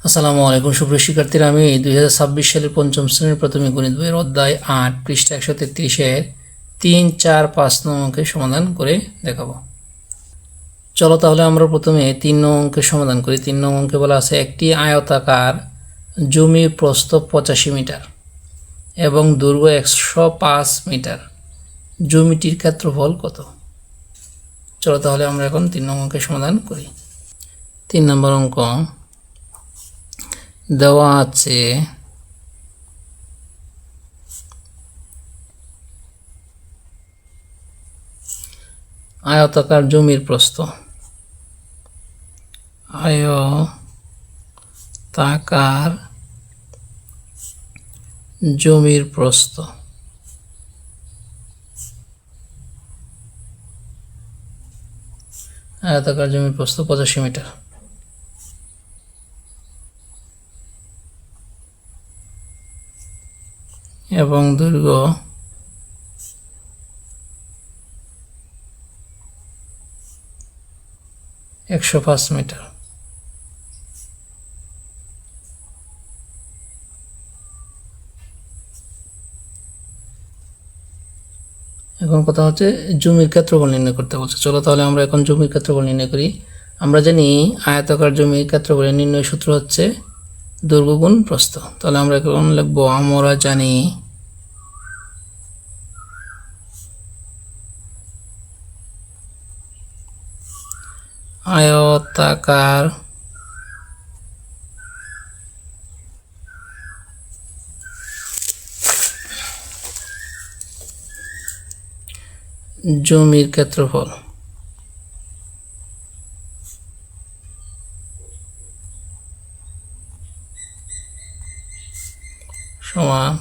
আসসালামু আলাইকুম সুপ্রিয় শিক্ষার্থীরা, আমি 2026 সালের পঞ্চম শ্রেণীর প্রাথমিক গণিত বইয়ের অধ্যায় 8 পৃষ্ঠা 133-এর 3, 4, 5 নং অঙ্কের সমাধান করে দেখাবো। চলো তাহলে আমরা প্রথমে 3 নং অঙ্কের সমাধান করি। 3 নং অঙ্কে বলা আছে একটি আয়তাকার জমির প্রস্থ 85 মিটার এবং দৈর্ঘ্য 105 মিটার, জমিটির ক্ষেত্রফল কত? চলো তাহলে আমরা এখন 3 নং অঙ্কের সমাধান করি। 3 নম্বর অঙ্ক দেওয়া আছে আয়তাকার জমির প্রস্থ, আয়তাকার জমির প্রস্থ আয়তাকার জমির প্রস্থ 85 মিটার এবং দৈর্ঘ্য 105 মিটার। এখন কথা হচ্ছে জমির ক্ষেত্রফল নির্ণয় করতে বলছে। চলো তাহলে আমরা এখন জমির ক্ষেত্রফল নির্ণয় করি। আমরা জানি আয়তাকার জমির ক্ষেত্রফলের নির্ণয় সূত্র হচ্ছে দৈর্ঘ্য গুণ প্রস্থ। তাহলে আমরা এখন লিখব, আমরা জানি আয়তাকার জমির ক্ষেত্রফল সমান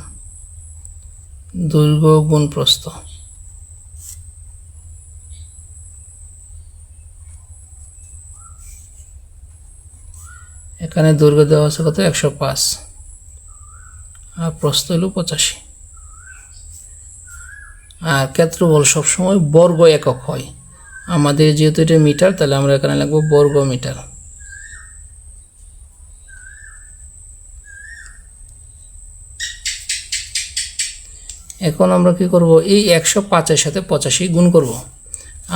দৈর্ঘ্য গুণ প্রস্থ। এখানে দৈর্ঘ্য দেওয়া আছে কত? 105 আর প্রস্থ হলো 85। আর ক্ষেত্রফল সবসময় বর্গ একক হয়। আমাদের যেহেতু এটা মিটার, তাহলে আমরা এখানে লিখব বর্গ মিটার। এখন আমরা কি করব, এই 105-এর সাথে 85 গুণ করব।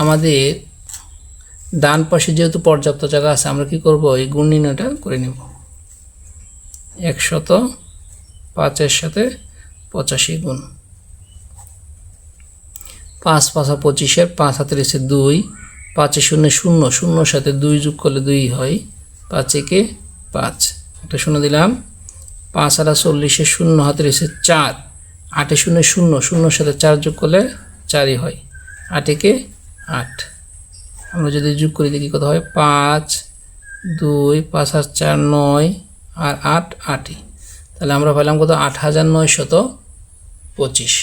আমাদের ডান পাশে যেহেতু পর্যাপ্ত জায়গা আছে, আমরা কি করব, এই গুণ নির্ণয়টা করে নেব। 105-এর সাথে 85 গুণ 5 5 25-এর 5 হাতে রয়েছে 2, 5 0 0, 0-র সাথে 2 যোগ করলে 2 হয়, 5 একে 5, একটা শূন্য দিলাম। 5 আর 40-এর 0 হাতে রয়েছে 4, 8 0 0, 0-র সাথে 4 যোগ করলে 4ই হয়, 8 একে 8। আমরা যদি যোগ করে দেখি কত হয়, 5 2 5 আর 4 9 আর 8 8ই। তাহলে আমরা পেলাম কত? 8925।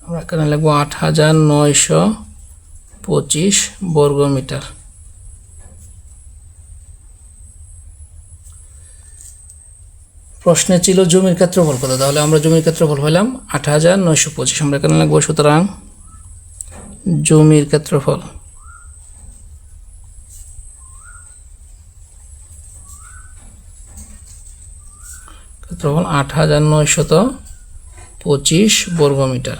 আমরা এখানে লিখব 8925 বর্গ মিটার। প্রশ্নে ছিল জমির ক্ষেত্রফল কত, তাহলে আমরা জমির ক্ষেত্রফল পেলাম 8925। আমরা এখানে লিখব, সুতরাং জমির ক্ষেত্রফল ক্ষেত্রফল 8925 বর্গ মিটার।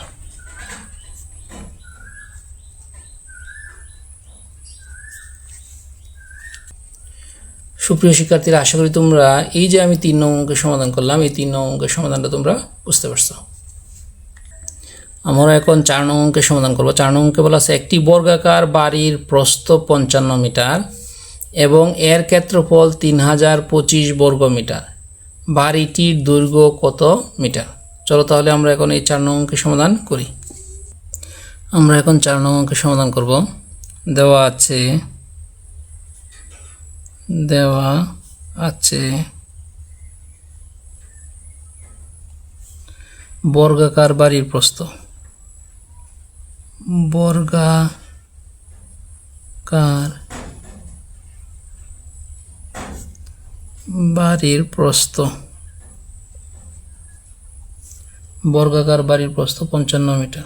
সুপ্রিয় শিক্ষার্থীরা, আশা করি তোমরা এই যে আমি 3 নং অঙ্কের সমাধান করলাম, এই 3 নং অঙ্কের সমাধানটা তোমরা বুঝতে পারছো। আমরা এখন 4 নং অঙ্কের সমাধান করব। 4 নং অঙ্কে বলা আছে একটি বর্গাকার বাড়ির প্রস্থ 55 মিটার এবং এর ক্ষেত্রফল 3025 বর্গ মিটার, বাড়িটির দৈর্ঘ্য কত মিটার? চলো তাহলে আমরা এখন এই 4 নং অঙ্কের সমাধান করি। আমরা এখন 4 নং অঙ্কের সমাধান করব। দেওয়া আছে বর্গাকার বাড়ির প্রস্থ, বর্গাকার বাড়ির প্রস্থ বর্গাকার বাড়ির প্রস্থ 55 মিটার।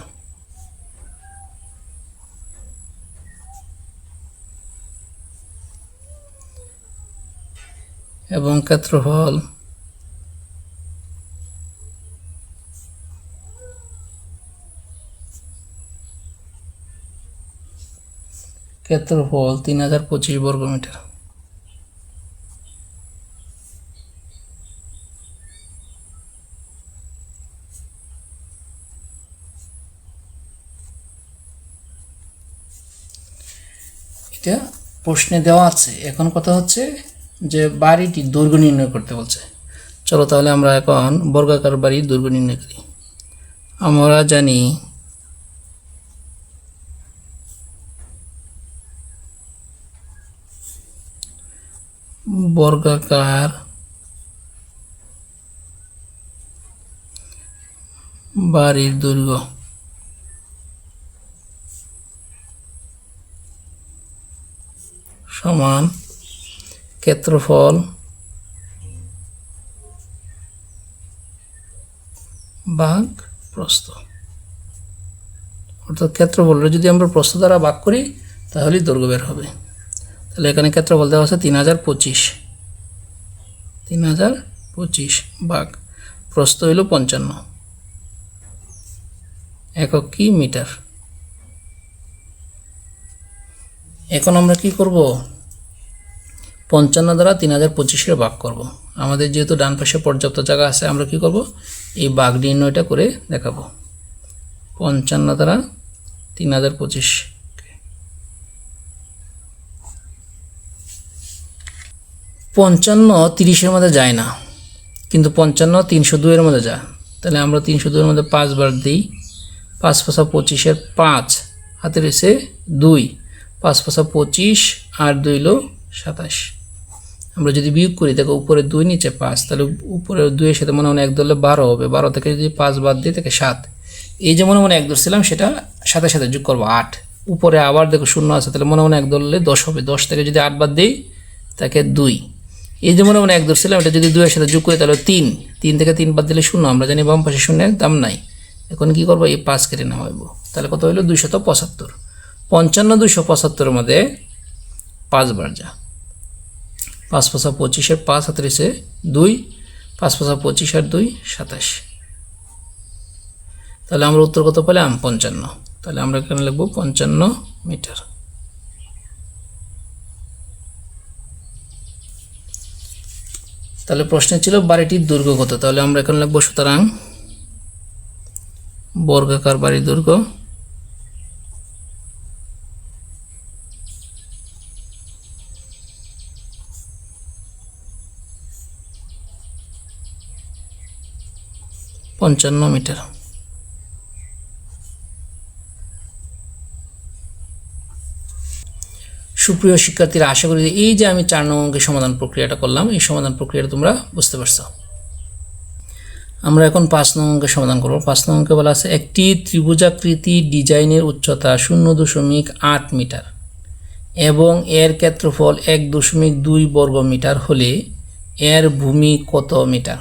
এবং ক্ষেত্রফল ক্ষেত্রফল 3025 বর্গমিটার। এটা প্রশ্নে দেওয়া আছে। এখন কথা হচ্ছে যে বাড়িটির দৈর্ঘ্য নির্ণয় করতে বলছে। চলো তাহলে আমরা এখন বর্গাকার বাড়ির দৈর্ঘ্য নির্ণয় করি। আমরা জানি বর্গাকার বাড়ির দৈর্ঘ্য সমান ক্ষেত্রফল ভাগ প্রস্থ। অর্থাৎ ক্ষেত্রফলটা যদি আমরা প্রস্থ দ্বারা ভাগ করি তাহলেই দৈর্ঘ্য বের হবে। তাহলে এখানে ক্ষেত্রফল দেওয়া আছে 3025 ভাগ প্রস্থ হইল 55, একক কি মিটার। এখন আমরা কি করব, 55 দ্বারা 3025 ভাগ করব। আমাদের যেহেতু ডান পাশে পর্যাপ্ত জায়গা আছে, আমরা কি করব, এই ভাগ নির্ণয়টা করে দেখাবো। 55 দ্বারা 3025, 55 30-এর মধ্যে যায় না, কিন্তু 55 302 এর মধ্যে যায়। তাহলে আমরা 302 এর মধ্যে 5 বার দিই। 5 5 25-এর 5 হাতে রয়েছে 2, 5 5 25 আর 2 হলো 27। আমরা যদি বিয়োগ করি দেখো উপরে 2 নিচে 5, তাহলে উপরে 2 এর সাথে মনে মনে 1 ধরলে 12 হবে। 12 থেকে যদি 5 বাদ দিই তাকে 7। এই যে মনে মনে 1 ধরছিলাম সেটা সাথে সাথে যোগ করবো 8। উপরে আবার দেখো 0 আছে, তাহলে মনে মনে 1 ধরলে 10 হবে। 10 থেকে যদি 8 বাদ দিই তাকে 2। এই যে মনে মনে 1 ধরছিলাম এটা যদি 2 এর সাথে যোগ করি তাহলে 3। 3 থেকে 3 বাদ দিলে 0। আমরা জানি বাম পাশে 0 এর দাম নাই। এখন কি করবো, এই 5 কেটে নামাবো। তাহলে কত হলো 275। 55 275-এর মধ্যে 5 বার যা। 5 5 25-এর 5 হাতে রয়েছে 2, 5 5 25 আর 2 27। তাহলে আমরা উত্তর কত পেলাম, 55। তাহলে আমরা এখানে লিখবো 55 মিটার। তাহলে প্রশ্ন ছিল বাড়িটির দৈর্ঘ্য কত। তাহলে আমরা এখানে লিখবো সুতরাং বর্গাকার বাড়ির দৈর্ঘ্য পঞ্চান্ন মিটার। সুপ্রিয় শিক্ষার্থীরা, আশা করি এই যে আমি 4 নং অঙ্কের সমাধান প্রক্রিয়াটা করলাম, এই সমাধান প্রক্রিয়াটা তোমরা বুঝতে পারছো। আমরা এখন 5 নং অঙ্কের সমাধান করব। 5 নং অঙ্কে বলা আছে একটি ত্রিভুজাকৃতি ডিজাইনের উচ্চতা 0.8 মিটার এবং এর ক্ষেত্রফল 1.2 বর্গ মিটার হলে এর ভূমি কত মিটার।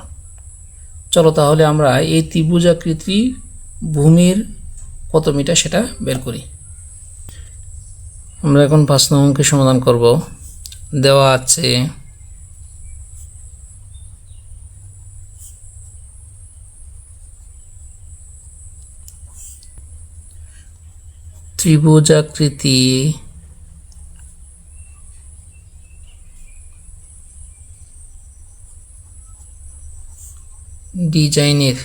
চলো তাহলে আমরা এই ত্রিভুজাকৃতি ভূমির কত মিটার সেটা বের করি। আমরা এখন 5 নং অঙ্কের সমাধান করব। দেওয়া আছে ত্রিভুজাকৃতি ডিজাইনের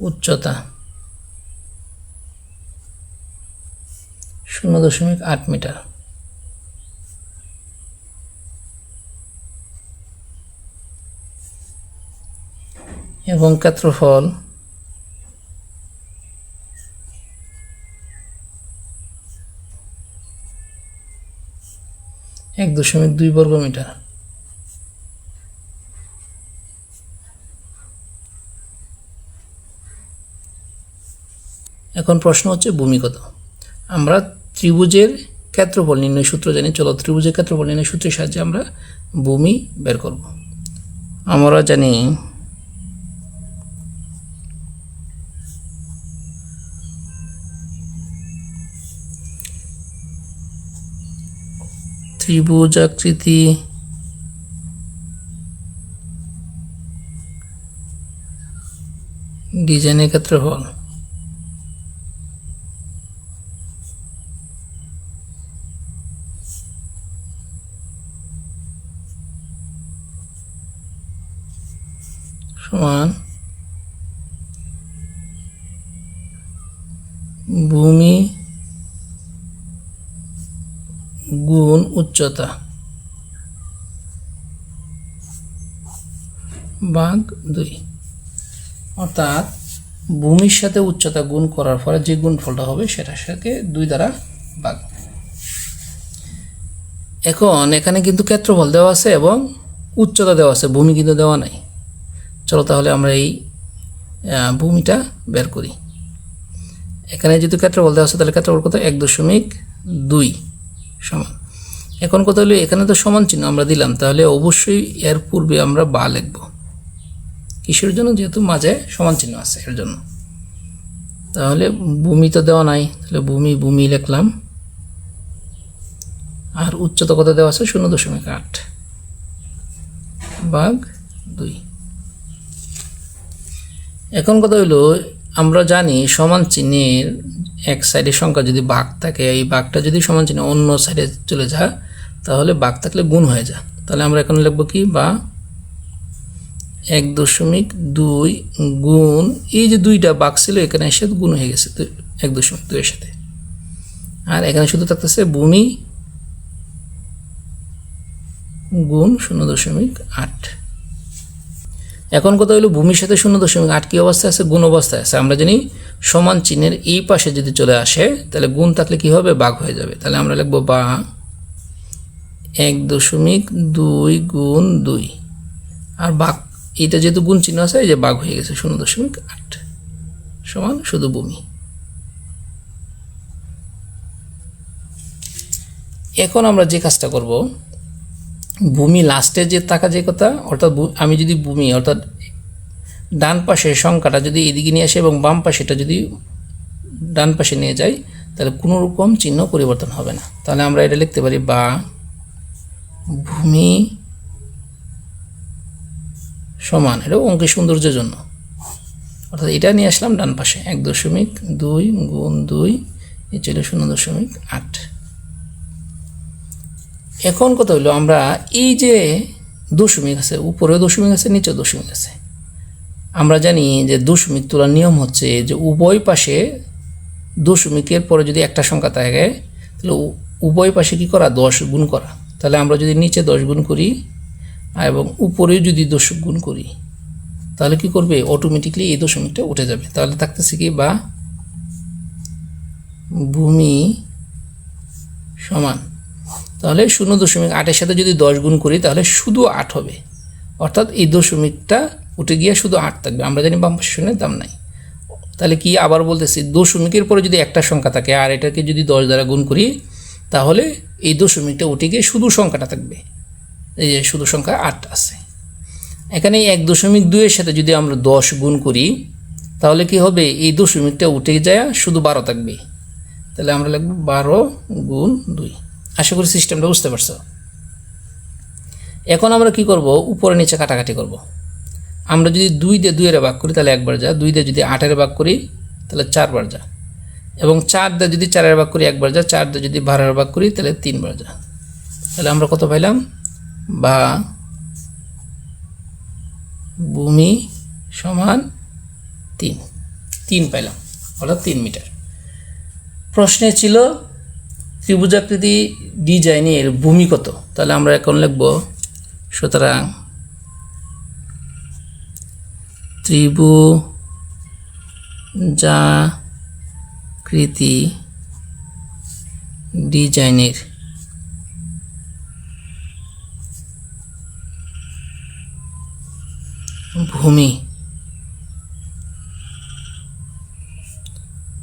উচ্চতা 0.8 মিটার এবং ক্ষেত্রফল 1.2 বর্গ মিটার। এখন প্রশ্ন হচ্ছে ভূমি কত। আমরা ত্রিভুজের ক্ষেত্রফল নির্ণয় সূত্র জানি। চলো ত্রিভুজের ক্ষেত্রফল নির্ণয় সূত্রের সাহায্যে আমরা ভূমি বের করব। আমরা জানি ত্রিভুজাকৃতি ডিজাইনের ক্ষেত্রফল সমান ভূমি গুণ উচ্চতা ভাগ 2। অর্থাৎ ভূমির সাথে উচ্চতা গুণ করার ফলে যে গুণফলটা হবে সেটার সাথে 2 দ্বারা ভাগ। এখন এখানে কিন্তু ক্ষেত্রফল দেওয়া আছে এবং উচ্চতা দেওয়া আছে, ভূমি কিন্তু দেওয়া নাই। চলো তাহলে আমরা এই ভূমিটা বের করি। এখানে যেহেতু ক্ষেত্রফল দেওয়া আছে তাহলে ক্ষেত্রফল কত 1.2 সমান। এখন কত হলো, এখানে তো সমান চিহ্ন আমরা দিলাম, তাহলে অবশ্যই এর পূর্বে আমরা বা লিখব। কিসের জন্য? যেহেতু মাঝে সমান চিহ্ন আছে এর জন্য। তাহলে ভূমি তো দেওয়া নাই, তাহলে ভূমি লিখলাম। আর উচ্চতা কত দেওয়া আছে 0.8 ভাগ 2। এখন কথা হইলো, আমরা জানি সমান চিহ্নের এক সাইডে সংখ্যা যদি ভাগ থাকে, এই ভাগটা যদি সমান চিহ্ন অন্য সাইডে চলে যায় তাহলে ভাগ থাকলে গুণ হয়ে যায়। তাহলে আমরা এখন লিখব কি, বা 1.2 গুণ এই যে 2টা ভাগ ছিল এখানে এসে গুণ হয়ে গেছে 1.2 এর সাথে। আর এখানে শুধু থাকতেছে ভূমি গুণ 0.8। এখন কথা হলো, ভূমির সাথে 0.8 কি অবস্থায় আছে? গুণ অবস্থায় আছে। আমরা জানি সমান চিহ্নের এই পাশে যদি চলে আসে তাহলে গুণ থাকলে কি হবে? ভাগ হয়ে যাবে। তাহলে আমরা লিখব বা 1.2 গুণ 2, আর ভাগ এটা যেহেতু গুণ চিহ্ন আছে এই যে ভাগ হয়ে গেছে 0.8 সমান শুধু ভূমি। এখন আমরা যে কাজটা করব, ভূমি লাস্টে যে থাকা যে কথা, অর্থাৎ আমি যদি ভূমি অর্থাৎ ডান পাশের সংখ্যাটা যদি এদিকে নিয়ে আসে এবং বাম পাশেটা যদি ডান পাশে নিয়ে যাই তাহলে কোনো রকম চিহ্ন পরিবর্তন হবে না। তাহলে আমরা এটা লিখতে পারি বা ভূমি সমান, এটা অঙ্কের সৌন্দর্যের জন্য, অর্থাৎ এটা নিয়ে আসলাম ডান পাশে 1.2 গুণ 2 এই ছিল 0.8। এখন কথা হলো, আমরা এই যে দশমিক আছে, উপরে দশমিক আছে নিচে দশমিক আছে, আমরা জানি যে দশমিক তোলার নিয়ম হচ্ছে যে উভয় পাশে দশমিকের পরে যদি একটা সংখ্যা থাকে তাহলে উভয় পাশে কি করা? 10 গুণ করা। তাহলে আমরা যদি নিচে 10 গুণ করি এবং উপরে যদি 10 গুণ করি তাহলে কি করবে? অটোমেটিকলি এই দশমিকটা উঠে যাবে। তাহলে থাকতেছে কি, বা ভূমি সমান, তাহলে 0.8 সাথে যদি 10 গুণ করি তাহলে শুধু 8 হবে, অর্থাৎ এই দশমিকটা উঠে গিয়ে শুধু 8 থাকবে। আমরা জানি বাম পাশে শূন্যের দাম নাই। তাহলে কি, আবার বলতেছি, দশমিকের পরে যদি একটা সংখ্যা থাকে আর এটাকে যদি 10 দ্বারা গুণ করি তাহলে এই দশমিকটা উঠে গিয়ে শুধু সংখ্যাটা থাকবে, এই যে শুধু সংখ্যা 8 আছে। এখানে 1.2 এর সাথে যদি আমরা 10 গুণ করি তাহলে কি হবে? এই দশমিকটা উঠে যায় শুধু 12 থাকবে। তাহলে আমরা লিখব 12 গুণ 2। আশা করি সিস্টেমটা বুঝতে পারছো। এখন আমরা কি করব? উপরে নিচে কাটাকাটি করব। আমরা যদি 2 দিয়ে 2 এর ভাগ করি তাহলে 1 বার যা, 2 দিয়ে যদি 8 এর ভাগ করি তাহলে 4 বার যা, এবং 4 দিয়ে যদি 4 এর ভাগ করি 1 বার যা, 4 দিয়ে যদি 12 এর ভাগ করি তাহলে 3 বার যা। তাহলে আমরা কত পাইলাম? বা ভূমি সমান 3 পাইলাম, অর্থাৎ 3 মিটার। প্রশ্নে ছিল ত্রিভুজাকৃতি ডিজাইনের ভূমি কত? তাহলে আমরা এখন লিখব, সুতরাং ত্রিভুজাকৃতি ডিজাইনের ভূমি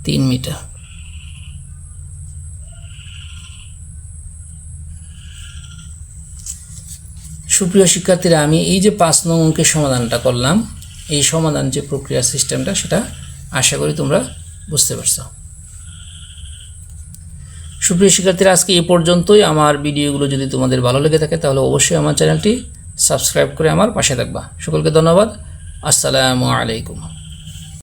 3 মিটার। সুপ্রিয় শিক্ষার্থীরা, আমি এই যে 5 নং অঙ্কের সমাধানটা করলাম, এই সমাধান যে প্রক্রিয়া সিস্টেমটা সেটা আশা করি তোমরা বুঝতে পারছো। সুপ্রিয় শিক্ষার্থীরা, আজকে এই পর্যন্তই। আমার ভিডিওগুলো যদি তোমাদের ভালো লেগে থাকে তাহলে অবশ্যই আমার চ্যানেলটি সাবস্ক্রাইব করে আমার পাশে থাকবা। সকলকে ধন্যবাদ। আসসালামু আলাইকুম।